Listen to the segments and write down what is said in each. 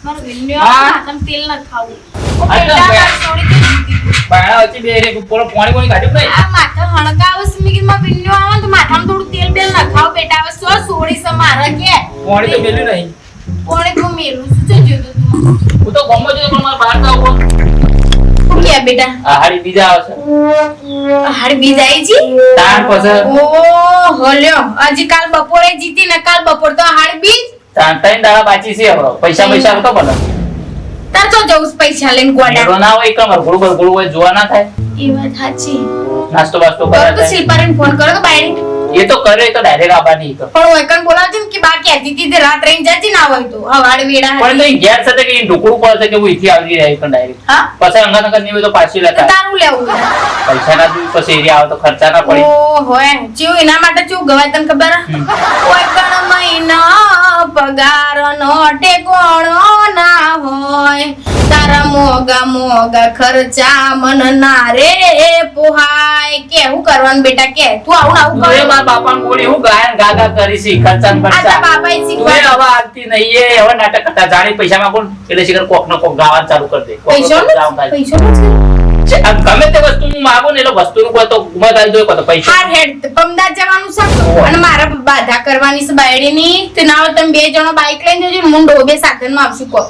મારો વિન્યો આતમ તેલ ન ખાવું બાણા વચ્ચે બે રે પોળો પાણી કોઈ કાઢ્યું નહીં આ માથા હણકાવ સમીર માં વિન્યો આવે તો માથામાં થોડું તેલ બેલ ન ખાવ બેટા હવે સો સોડી સ મારા કે પાણી તો મેલ્યું નહીં પાણી તો મેલું શું જોજો તું હું તો ગમો જો પણ માર બહાર જાવ હું કે બેટા આ હાડી બીજા આવશે હાડી બીજ આવી જી તાણ પછી ઓ હોલ્યો આજે કાલ બપોરે જીતી ને કાલ બપોર તો હાડી બીજ તાણ ત્રણ દાડા બાકી છે હવે પૈસા પૈસા તો બને તાર તો જઉસ પૈસા લઈને ગોડા મેળો ના હોય કમર ગોળું હોય જોવા ના થાય એ વાત સાચી નાસ્તો બાસ્તો તો કરે શિલ્પાને ફોન કરો તો બાયડી એ તો કરે તો ડાયરેક્ટ આવવાની તો પણ હું એકન બોલાવતી ને કે બાકી હતી તી રાત રહીને જાજી ના હોય તો હવાડે વેડા પણ તો ઘેર સાથે કે ઢોકળું પડશે કે હું ઈથી આવી રહી પણ ડાયરેક્ટ હા પછી અંગા નગર ની તો પાછી લેતા તારું લેવું પૈસા ના દી પછી એરિયા આવે તો ખર્ચા ના પડે ઓ હોય ચીવ એના માટે ચીવ ગવાય તને ખબર કોઈ પણ મહિના પગાર નો ટેકોણો ના હોય તારા મોગા મોગા ખર્ચા મન ના રે પોહાય કેવું કરવાનું બેટા કે તું આવું આવું તું એ કરે મારા બાપા કોણી હું ગાયન ગાગા કરી છે ખર્ચા ને આ ખર્ચા બાપાએ તું શીખવાડ્યું એ હવે આવતી નહીં એ હવે નાટક કરતા જાણી પૈસા માં કોણ એટલે શિખર કોક ને કોક ગાવાનું ચાલુ કરી દે કોક પૈસો કોક ગાવાનું થાય. પૈસો છે, આ ગમે તે વસ્તુ હું માંગુ ને એટલે વસ્તુનું કોઈ તો ગુમાત આવી જોઈએ કોઈ તો પૈસા હાર હેડ પમદાર જવાનું છે અને મારા બાધા કરવાની છે બાયડીની તે ના હોય તમે બે જણો બાઈક લઈને જજો ને હું ડોબે સાધનમાં આવશું કો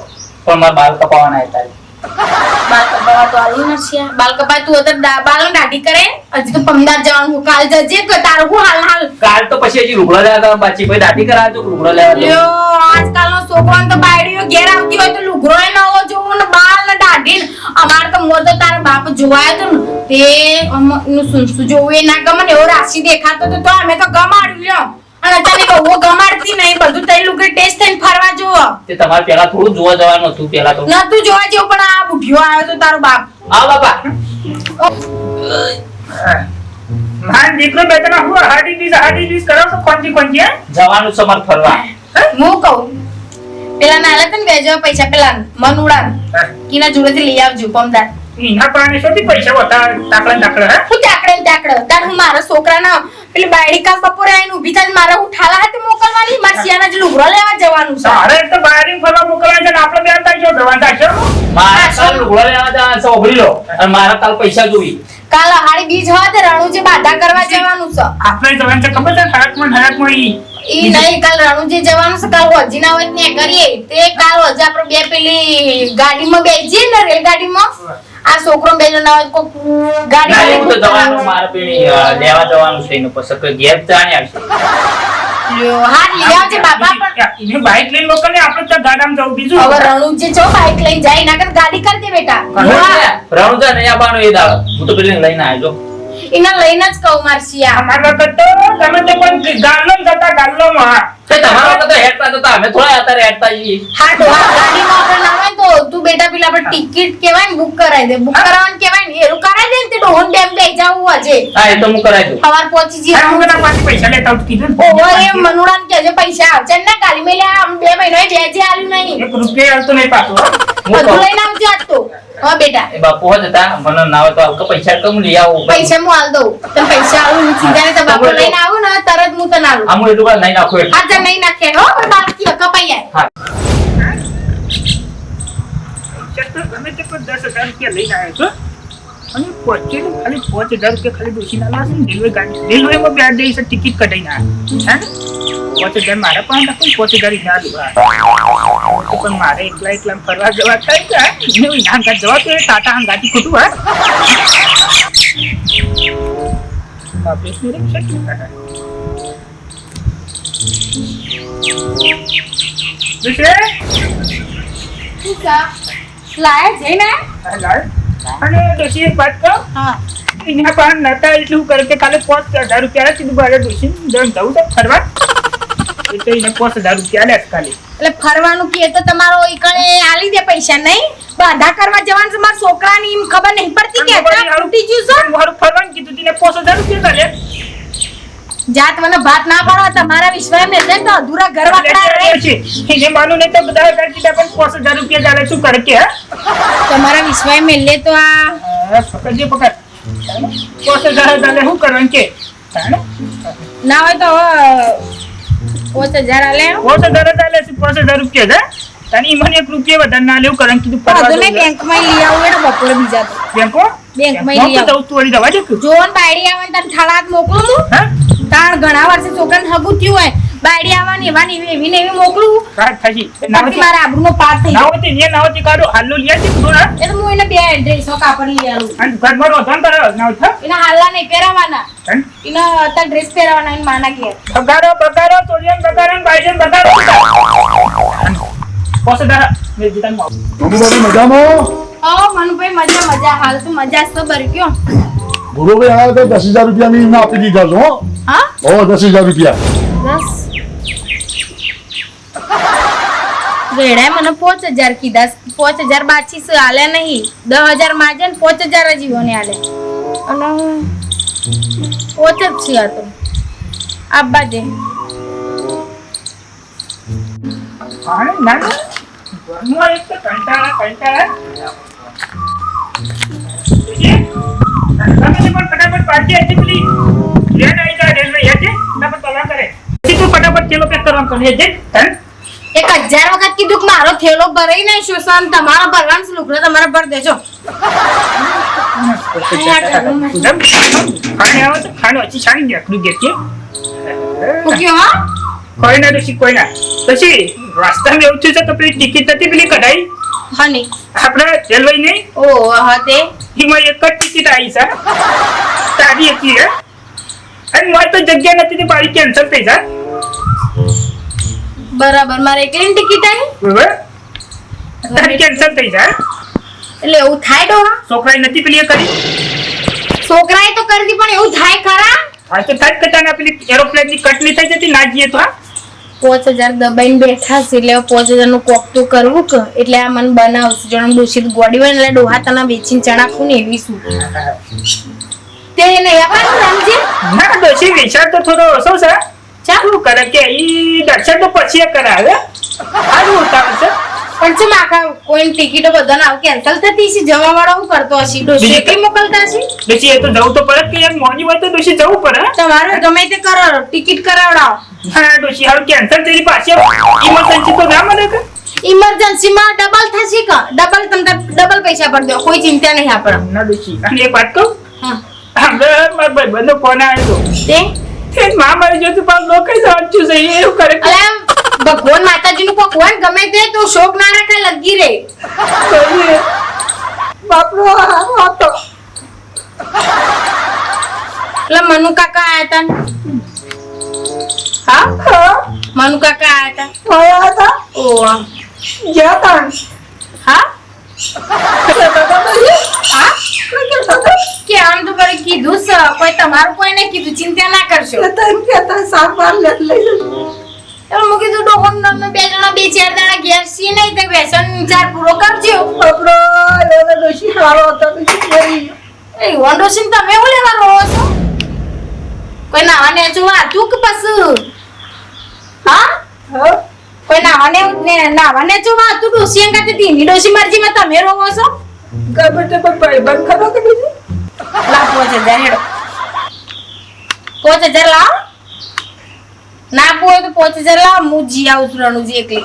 પણ મારા બાલ કપાવાના હતા બાલ કપાવા તો આલી નથી આ. બાલ કપાય તું અત્યારે બાલ દાઢી કરે હજી તો પમદાર જવાનું કાલ જજે કે તારું હું હાલ કાલ તો પછી હજી રૂગડો લેવા ગયા પાછી ભાઈ દાઢી કરાવે તો રૂગડો લેવા જવું. લ્યો આજકાલનો છોકરાને તો બાયડીઓ ઘેર આવતી હોય તો લુગરોય ન હોવો જોવો ને બાલ ને દાઢી ને અમાર તો મોર તો તારા બાપ જોવાયો તો ને તે નું સુનસુ જોવું એ ના ગમે ને એવો રાશિ દેખાતો તો અમે તો ગમાડ્યું લ્યો અને તને કહું હું ગમાડતી નહીં બધું તઈ લુગડે ટેસ્ટ થઈને ફરવા જોવો તે તમારે પેલા થોડું જોવા જવાનું હતું પેલા તો નતું જોવા જેવું પણ આ બુઢિયો આવ્યો તો તારો બાપ આવ બાપા માન દીકરો બેટના હું હાડી બીજ કરો તો કોંજી હે? જવાનું છે મારે ફરવા હું કહું પેલા નાલે તને બેજો પૈસા પેલા મનુડા કીના જોડેથી લઈ આવજો પમદાર ઈના પાણી સોથી પૈસા હોતા તાકડા હે હું તાકડે તાર હું મારા છોકરાના પેલી બાયડી કાલ બપોરે આઈને ઊભી થાય મારે હું ઠાલા હાથે મોકલવાની માર સિયાના જ લુગરો લેવા જવાનું છે તારે તો બારી ફરવા મોકલવા છે ને આપણે બે તાઈ જો જવાન તાશો મારા કાલ રૂગડો લેવા જવાનું છે ઓભરી લો અને મારા કાલ પૈસા જોઈ કાલ હાડી બીજ હોય તો રણુજી બાધા કરવા જવાનું છે આપણે જવાન છે ખબર છે હરાકમાં ઈ નહીં કાલ રણુજી જવાનું છે કાલ હોજી ના હોય ને કરીએ તે કાલ હોજી આપણે બે પેલી ગાડીમાં બેસીએ ને રેલગાડીમાં આ છોકરો બે જણા હોય કોક ગાડી હું તો જવાનું મારે પેલી લેવા જવાનું છે એનું પછી કોઈ ઘેર જાણી આવશે લ્યો હાર લઈ આવજે બાપા પણ ઈને બાઈક લઈને મોકલે આપણે તો ગાડામાં જવું બીજું હવે રણુજી જો બાઈક લઈને જાય ના કર ગાડી કરી દે બેટા રણુજા નહીં આવવાનું એ દાડો હું તો પેલી લઈને આવજો એના લઈને જ કહું મારસિયા અમારા વખત તો ગમે તે પણ ગાલ્લો જતા ગાલ્લોમાં તે તમારા વખત તો હેડતા જતા અમે થોડા અત્યારે હેડતા છીએ હા તો આ ગાડીમાં આપણે ના હોય તો તું બેટા પેલા આપણે ટિકિટ કેવાય ને બુક કરાવી દે બુક કરાવવાનું કેવાય ને એરું કરાવી દે ને તે ડોહન ડેમ બે જાવું હજે હા એ તો હું કરાવી દઉં સવાર પહોંચી જઈએ હું કદા પાછી પૈસા લેતા આવું કીધું ને. ઓહો એ મનુડાને કહેજે પૈસા આવશે ને કાલી મેલે આમ 2 મહિનો બેજે આલ્યું નહીં એક રૂપિયા આવતો નહીં પાછો બધું લઈને આવજો આજ તો હા બેટા એ બાપુ હોત હતા મને ના હોય તો હલકા પૈસા કમ લઈ આવું પૈસા હું આલ દઉં તને પૈસા આલું સીધા ને તો બાપુ લઈને આવું ને તરત હું તને આલું આમ એટલું બધું નહીં નાખો એટલે આ તો નહીં નાખે હો પણ બાકી કપાઈ જાય હા ગમે તે પણ 10,000 રૂપિયા લઈને આવ્યો છો અને પહોંચેલું ખાલી 5,000 રૂપિયા ખાલી ડોસીના લાવશે ને રેલવેમાં બે દે છે ટિકિટ કઢાઈને આવ્યા હે 5,000 મારા પાસે નાખો 5,000 ના લેવા પણ મારે એકલા ફરવા જવા થાય કે ને ના ઘાટ જવા તો એ ટાટા હંગાતી ખોટું હે આપણે શું રિક્ષા લાય જઈને અને ડોસી એક વાત કહો હા એના પાસે નતા એટલું કરે કે કાલે 5,000 રૂપિયા કીધું બારે ડોસી જવું તો ફરવા એટલે એને 5,000 રૂપિયા લે ખાલી એટલે ફરવાનું કે તો તમારો ઈકણે આલી દે પૈસા નહીં બાધા કરવા જવાનું છે મારા છોકરાની એમ ખબર નહીં પડતી કે હતા તૂટી ગયું છે મારું ફરવાનું કીધું તેને 5,000 રૂપિયા લે જાત મને ભાત ના પાડો તમારા વિશ્વાસ મેં છે તો અધૂરા ઘર વાકડા રહે છે એને માનું નહીં તો બધા કાઢી પણ 5,000 રૂપિયા ચાલે શું કરે કે તમારા વિશ્વાસ મેં લે તો આ પકડજે પકડ 5,000 ચાલે શું કરવાનું કે ના હોય તો 5,000 આલે 5,000 ચાલે 5,000 રૂપિયા તને મને 1 રૂપિયા વધારે ના લેવું કારણ કીધું ફરવા વાંધો નહીં, જવું છે. બેંકમાં લઈ આવું એટલે બપોરે બીજા તો. બેંકો બેંકમાં લઈ બેંકમાં તો આવું. જવું તું વળી રવા દે કે. જો ને બાયડી આવે ને તને થાળાત મોકલું હું. હા તાણ ઘણા વર્ષે છોકરાને હગું થયું હોય, બાયડી આવવાની એવા ને એવી ને એવી મોકલું. વાત થશી પછી નાવતી મારા આબરૂનો પાર થઈ જાય. નાવતી ને નાવતી કાઢો હાલો લઈ આવજે તું ના એટલે હું એને 2 ડ્રેસો કાપડ લઈ આવું. અને ઘરમાં રોધન કરે નાવતા એના હાલા નહીં પહેરાવાના, હે એના અત્યારે ડ્રેસ પહેરાવાના એને માના ઘેર. બગાડો તોડિયન બગાડો બાઈજન બગાડો પોસે દાડા મે જીતન માં મમ્મી મજામાં ઓ મનુભાઈ મજા મજા, હાલ તો મજા છે બર કયો. ગુરુભાઈ આવ્યા તો 10,000 રૂપિયા મેં એમને આપી દીધા છો હો. હા ઓ 10,000 રૂપિયા 10 ગેડા મને 5,000 કીધા. 5,000 બાચી છે, હાલે નહીં. 10,000 માજે ને 5,000 જીવોને હાલે. અને 5 જ છે આ તો. આબા દે. હા ના ના ઘરમાં એક તો કંટાળા તમે પણ ફટાફટ પાર્ટી હતી પેલી લેટ આવી જાય રેલવે હેજે ના પણ તલા કરે તું ફટાફટ ચેલો પેક કરવાનું કરે હેજે હે 1,000 વખત કીધું કે મારો થેલો ભરાઈ નહીં શોષણ તમારો ભરવાનું છે, લુગડો તમારે ભર દેજો. ખાને આવો તો ખાનો અચી છાણી ગયા તું કે મૂક્યો હા. કોઈ ના દોશી કોઈ ના પછી રસ્તામાં એવું થયું છે તો પેલી ટિકિટ હતી પેલી કઢાઈ હની આપણે રેલવે નહીં ઓ હા તે એમાં એક જ ટિકિટ આવી છે તારી હતી હે અને મારે તો જગ્યા નથી તે મારી કેન્સલ થઈ જાય બરાબર. મારે એકલીની ટિકિટ આવી બરાબર તારી કેન્સલ થઈ જાય એટલે એવું થાય ડોહા. છોકરાએ નથી પેલી એ કરી છોકરાએ તો કરી દી પણ એવું થાય ખરા. હા તો થાય જ કટાના પેલી એરોપ્લેન ની કટ નહીં થઈ જતી ના જઈએ તો હા 5,000 દબાઈને બેઠા છે એટલે 5,000 નું કોક તો કરવું કે એટલે આ મને બનાવશે. જો દોષિત ગોડી હોય ને એટલે ડોહા તને વેચીને ચણાખું ને એવી શું તે નહીં આપવાનું રમજી. ના દોશી વિચાર તો થોડો ઓછો છે ચાલુ કરે કે ઈ દર્શન તો પછી કરાવે સારું ઉતાવળ છે પણ છે આખા કોઈ ટિકિટો બધાને આવું કેન્સલ થતી છે, જવા વાળો હું કરતો હશે ડોશી બીજી કઈ મોકલતા હશે. દોશી એ તો જવું તો પડે કે યાર મોની હોય તો દોશી જવું પડે તમારે ગમે તે કરો ટિકિટ કરાવડાવો. હા દોશી હાલ કેન્સલ થઈ પાછી ઇમરજન્સી તો ના મળે કે ઇમરજન્સી માં ડબલ થશે કે ડબલ તમને ડબલ પૈસા પર દો, કોઈ ચિંતા નહીં આપણે. ના દોશી અને એક વાત કહું હા આપણે મારા ભાઈબંધનો ફોન આવ્યો તે હતો તે મા મારી જોતું પણ લોકો સાચું છે એવું કરે અલે ભગવાન માતાજી નું ભગવાન ગમે તે તો શોક ના રાખે લગી રે. બાપરો હતો એટલે મનુ કાકા આયા તા. હા મનુ કાકા આયા તા. ઓવા હા હા કે આમ તો બરે કીધું છે, કોઈ તમારું કોઈ નહીં કીધું, ચિંતા ના કરશો. એટલે મું કીધું ડોહોન તમે 2 જણા 2-4 દાડા ઘેર છીએ નહીં તો વ્યસન 4 પૂરો કરજો. એ વોન્ડોશીન તમે એવું લેવા રહો છો? કોઈ નાવાને જો આતું કે પસુ હા કોઈ નાવાને જો આતું ડોસી અંગાતે ધીની ડોસી મરજીમાં તમે રહો છો. લા 5,000 હેડો 5,000 લાવ. ના પોય તો 5,000 લાવ, હું જી આવું છું રણુજી એકલી.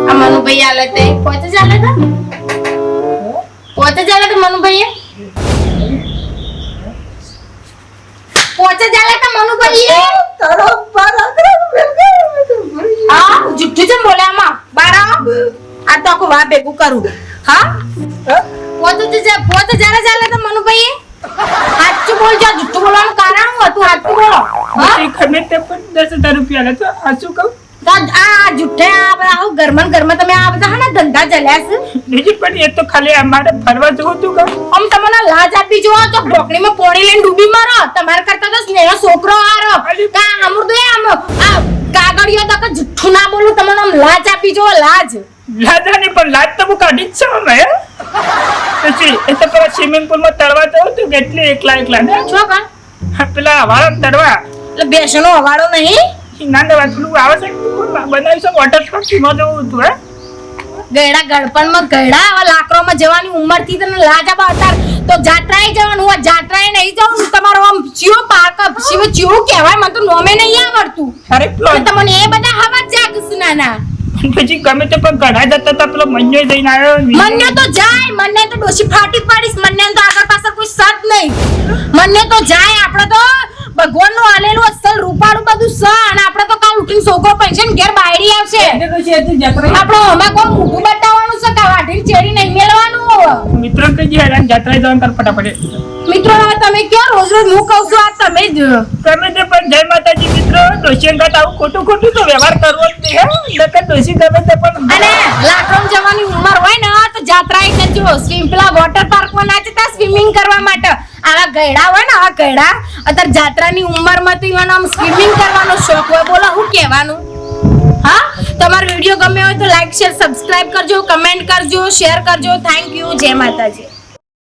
આ મનુભાઈ આલે તે 5,000 આલે તા 5,000 આલે તો મનુભાઈએ 5,000 આલે તા મનુભાઈએ. હા જુઠ્ઠું છે બોલે આમાં બારા આ તો આખું વા ભેગું કરું. હા 5,000 જ આલે તા મનુભાઈએ. સાચું બોલજો, જુઠ્ઠું બોલવાનું કારણ શું હતું? સાચું બોલો. હા ખમે તે પણ 10,000 રૂપિયા લે તો આ શું કહું તો આ જુઠ્ઠે આ બધા આવું ઘરમાં તમે આ બધા હે ને ધંધા ચાલ્યા છે. બીજી પણ એ તો ખાલી અમારે ફરવા જવું તું કહું આમ તમને લાજ આપી જો તો ઢોકળીમાં પોણી લઈને ડૂબી મારો. તમારે કરતા તો સ્નેહ છોકરો આરો કા અમૃત આમ આ કાગળિયો તો કે જુઠ્ઠું ના બોલું, તમને આમ લાજ આપી જો લાજ. લાદાની પણ લાજ તો હું કાઢી જ છું અમે પછી એ તો પેલા સ્વિમિંગ પુલ માં તળવા જવું તું કેટલી એકલા ને છો કાન પેલા વાળા તળવા એટલે બેસનો હવાડો નહીં નાના વાતલું આવે છે બનાવીશું વોટર પાર્ક માં જવું હતું હે ગયડા ગળપણમાં ગયડા હવે લાકરોમાં જવાની ઉંમર થી તને લાજ આપા અતાર તો જાત્રાએ જવાનું હોય, જાત્રાએ નહીં જવાનું. તમારો આમ ચિયો પાર્ક શિવ ચિયો કહેવાય, મને તો નોમે નહીં આવડતું. પડતું અરે તો તમને એ બધા હવા જાગશું નાના પછી ગમે તે પણ ઘણા જતા હતા પેલો મંજો જઈને આવ્યો મને તો જાય મને તો ડોશી ફાટી પડીશ મને તો આગળ પાછળ કોઈ સાથ નહીં મને તો જાય આપણે તો ભગવાનનું આલેલું અસલ રૂપાળું બધું છે અને આપણે તો કાલ ઉઠીને છોકરો પેન્શન ઘેર બાયડી આવશે આપણો હમા કોઈ મોઢું બતાવવાનું છે કે વાઢીને ચેડી નહીં મેળવાનું મિત્રો કઈ હેરાન જાત્રા જવાનું કર ફટાફટ મિત્રો હવે તમે ક્યાં રોજ રોજ હું કહું છું આ તમે જ તમે તે પણ જય માતાજી મિત્રો ડોશી અંગત આવું ખોટું તો વ્યવહાર કરવો જ નહીં હે નકર ડોશી ગમે તે પણ અને લાકડમ જવાની ઉંમર હોય ને તો જાત્રા એક જો પેલા વોટર પાર્કમાં ના જતા સ્વિમિંગ કરવા માટે આવા ગયડા હોય ને આવા ગયડા અત્યારે જાત્રાની ઉંમરમાં તો ઈવન આમ સ્વિમિંગ કરવાનો શોખ હોય બોલો હું કહેવાનું હા તમારો વિડિયો ગમ્યો હોય તો લાઈક શેર સબસ્ક્રાઇબ કરજો કમેન્ટ કરજો શેર કરજો થેન્ક યુ જય માતાજી